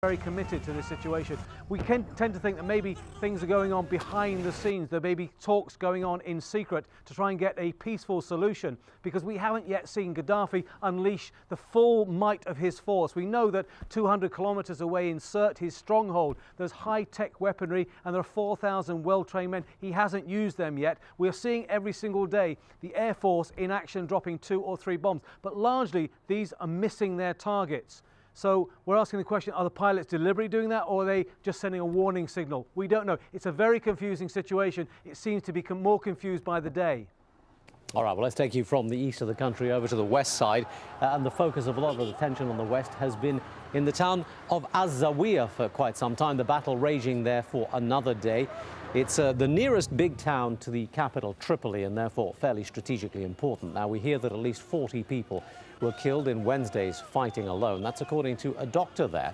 very committed to this situation. We tend to think that maybe things are going on behind the scenes. There may be talks going on in secret to try and get a peaceful solution, because we haven't yet seen Gaddafi unleash the full might of his force. We know that 200 kilometers away in Sirte, his stronghold, there's high-tech weaponry and there are 4,000 well-trained men. He hasn't used them yet. We're seeing every single day the Air Force in action dropping 2 or 3 bombs, but largely these are missing their targets. So we're asking the question, are the pilots deliberately doing that, or are they just sending a warning signal? We don't know. It's a very confusing situation. It seems to become more confused by the day. All right, well, let's take you from the east of the country over to the west side. And the focus of a lot of the attention on the west has been in the town of AlJazeera for quite some time. The battle raging there for another day. It's the nearest big town to the capital, Tripoli, and therefore fairly strategically important. Now, we hear that at least 40 people were killed in Wednesday's fighting alone. That's according to a doctor there.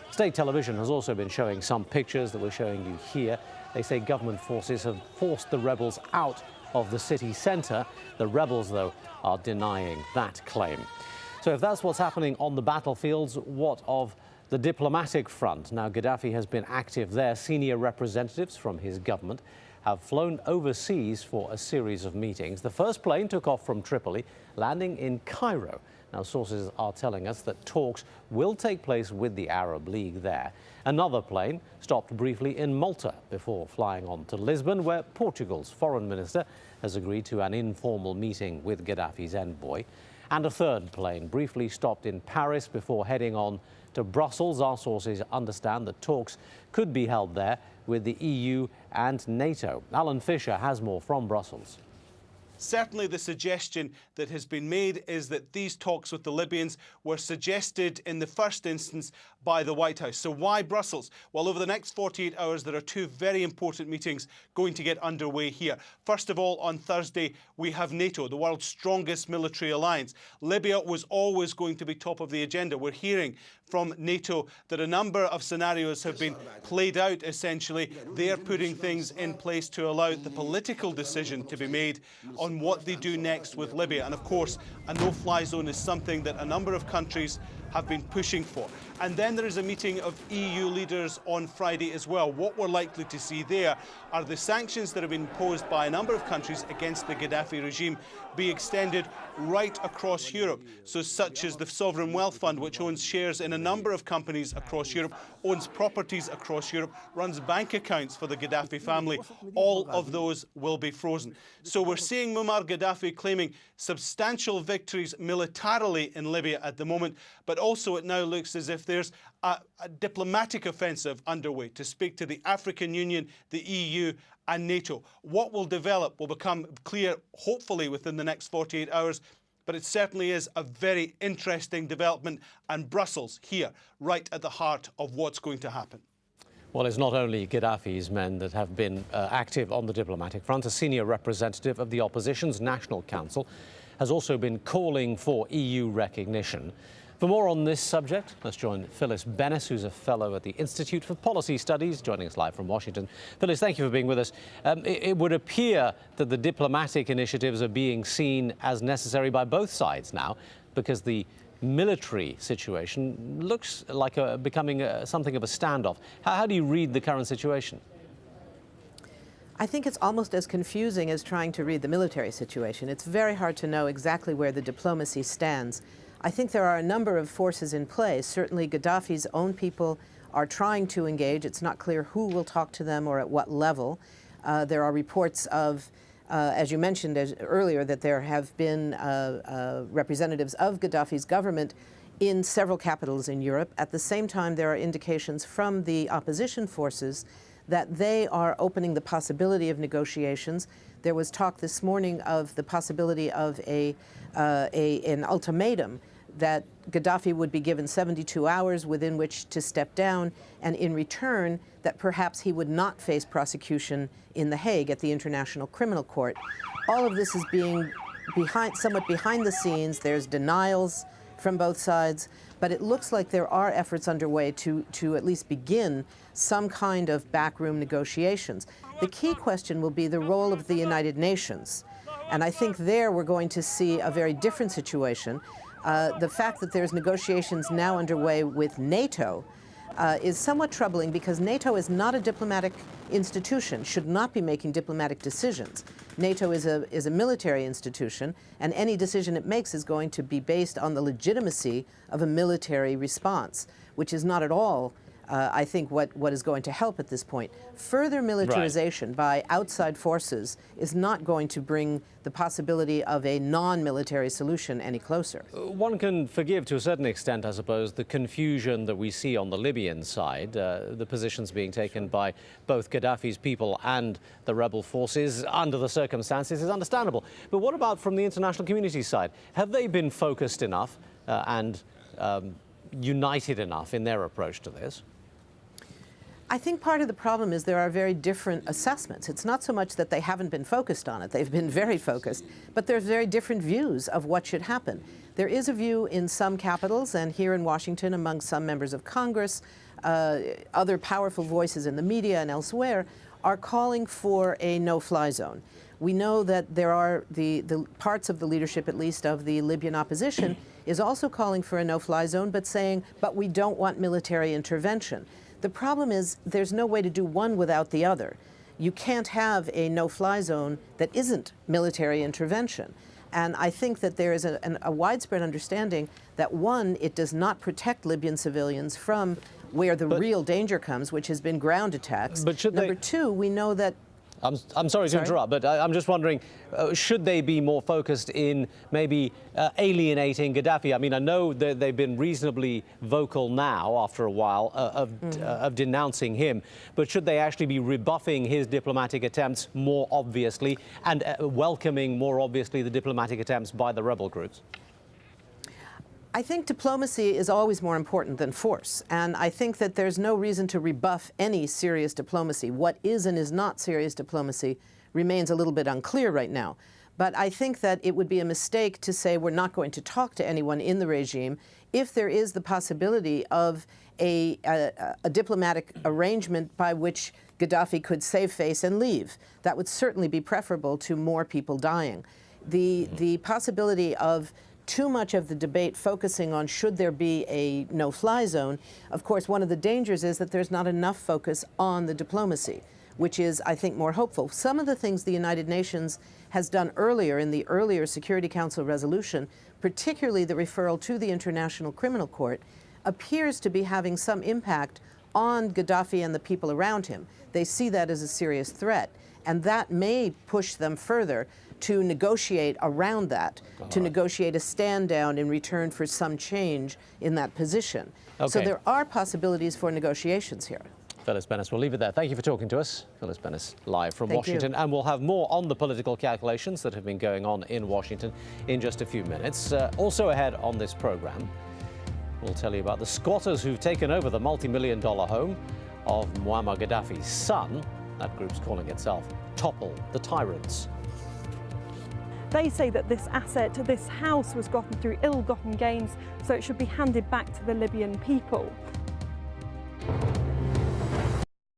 State television has also been showing some pictures that we're showing you here. They say government forces have forced the rebels out of the city centre. The rebels, though, are denying that claim. So if that's what's happening on the battlefields, what of the diplomatic front? Now, Gaddafi has been active there. Senior representatives from his government have flown overseas for a series of meetings. The first plane took off from Tripoli, landing in Cairo. Now, sources are telling us that talks will take place with the Arab League there. Another plane stopped briefly in Malta before flying on to Lisbon, where Portugal's foreign minister has agreed to an informal meeting with Gaddafi's envoy. And a third plane briefly stopped in Paris before heading on to Brussels. Our sources understand that talks could be held there with the EU and NATO. Alan Fisher has more from Brussels. Certainly the suggestion that has been made is that these talks with the Libyans were suggested in the first instance by the White House. So why Brussels? Well, over the next 48 hours, there are 2 very important meetings going to get underway here. First of all, on Thursday, we have NATO, the world's strongest military alliance. Libya was always going to be top of the agenda. We're hearing from NATO that a number of scenarios have been played out, essentially. They're putting things in place to allow the political decision to be made on what they do next with Libya. And of course, a no-fly zone is something that a number of countries have been pushing for. And then there is a meeting of EU leaders on Friday as well. What we're likely to see there are the sanctions that have been imposed by a number of countries against the Gaddafi regime be extended right across Europe. So such as the Sovereign Wealth Fund, which owns shares in a number of companies across Europe, owns properties across Europe, runs bank accounts for the Gaddafi family, all of those will be frozen. So we're seeing Muammar Gaddafi claiming substantial victories militarily in Libya at the moment, but also it now looks as if there's a diplomatic offensive underway to speak to the African Union, the EU and NATO. What will develop will become clear, hopefully, within the next 48 hours. But it certainly is a very interesting development, and Brussels here, right at the heart of what's going to happen. Well, it's not only Gaddafi's men that have been active on the diplomatic front. A senior representative of the opposition's National Council has also been calling for EU recognition. For more on this subject, let's join Phyllis Bennis, who's a fellow at the Institute for Policy Studies, joining us live from Washington. Phyllis, thank you for being with us. It would appear that the diplomatic initiatives are being seen as necessary by both sides now, because the military situation looks like becoming something of a standoff. How do you read the current situation? I think it's almost as confusing as trying to read the military situation. It's very hard to know exactly where the diplomacy stands. I think there are a number of forces in play. Certainly Gaddafi's own people are trying to engage. It's not clear who will talk to them or at what level. There are reports of, as you mentioned earlier, that there have been representatives of Gaddafi's government in several capitals in Europe. At the same time, there are indications from the opposition forces that they are opening the possibility of negotiations. There was talk this morning of the possibility of an ultimatum that Gaddafi would be given 72 hours within which to step down, and in return that perhaps he would not face prosecution in The Hague at the International Criminal Court. All of this is being somewhat behind the scenes. There's denials from both sides, but it looks like there are efforts underway to at least begin some kind of backroom negotiations. The key question will be the role of the United Nations. And I think there we're going to see a very different situation. The fact that there's negotiations now underway with NATO is somewhat troubling because NATO is not a diplomatic institution, should not be making diplomatic decisions. NATO is a military institution, and any decision it makes is going to be based on the legitimacy of a military response, which is not at all I think what is going to help at this point. Further militarization by outside forces is not going to bring the possibility of a non-military solution any closer. One can forgive to a certain extent, I suppose, the confusion that we see on the Libyan side, the positions being taken by both Gaddafi's people and the rebel forces under the circumstances is understandable. But what about from the international community side? Have they been focused enough and united enough in their approach to this? I think part of the problem is there are very different assessments. It's not so much that they haven't been focused on it. They've been very focused, but there's very different views of what should happen. There is a view in some capitals and here in Washington among some members of Congress, other powerful voices in the media and elsewhere are calling for a no-fly zone. We know that there are the parts of the leadership, at least of the Libyan opposition, is also calling for a no-fly zone, but saying, but we don't want military intervention. The problem is there's no way to do one without the other. You can't have a no-fly zone that isn't military intervention. And I think that there is a widespread understanding that, one, it does not protect Libyan civilians from where the real danger comes, which has been ground attacks. But should Number two, we know that I'm sorry to interrupt, but I'm just wondering, should they be more focused in maybe alienating Gaddafi? I mean, I know that they've been reasonably vocal now, after a while, of denouncing him, but should they actually be rebuffing his diplomatic attempts more obviously and welcoming more obviously the diplomatic attempts by the rebel groups? I think diplomacy is always more important than force, and I think that there's no reason to rebuff any serious diplomacy. What is and is not serious diplomacy remains a little bit unclear right now. But I think that it would be a mistake to say we're not going to talk to anyone in the regime if there is the possibility of a diplomatic arrangement by which Gaddafi could save face and leave. That would certainly be preferable to more people dying. The possibility of too much of the debate focusing on should there be a no-fly zone, of course, one of the dangers is that there's not enough focus on the diplomacy, which is, I think, more hopeful. Some of the things the United Nations has done earlier in the earlier Security Council resolution, particularly the referral to the International Criminal Court, appears to be having some impact on Gaddafi and the people around him. They see that as a serious threat, and that may push them further to negotiate around that, to negotiate a stand down in return for some change in that position. Okay. So there are possibilities for negotiations here. Phyllis Bennis, we'll leave it there. Thank you for talking to us. Phyllis Bennis, live from Washington. And we'll have more on the political calculations that have been going on in Washington in just a few minutes. Also ahead on this program, we'll tell you about the squatters who've taken over the multi-million-dollar home of Muammar Gaddafi's son. That group's calling itself Topple the Tyrants. They say that this asset, this house, was gotten through ill-gotten gains, so it should be handed back to the Libyan people.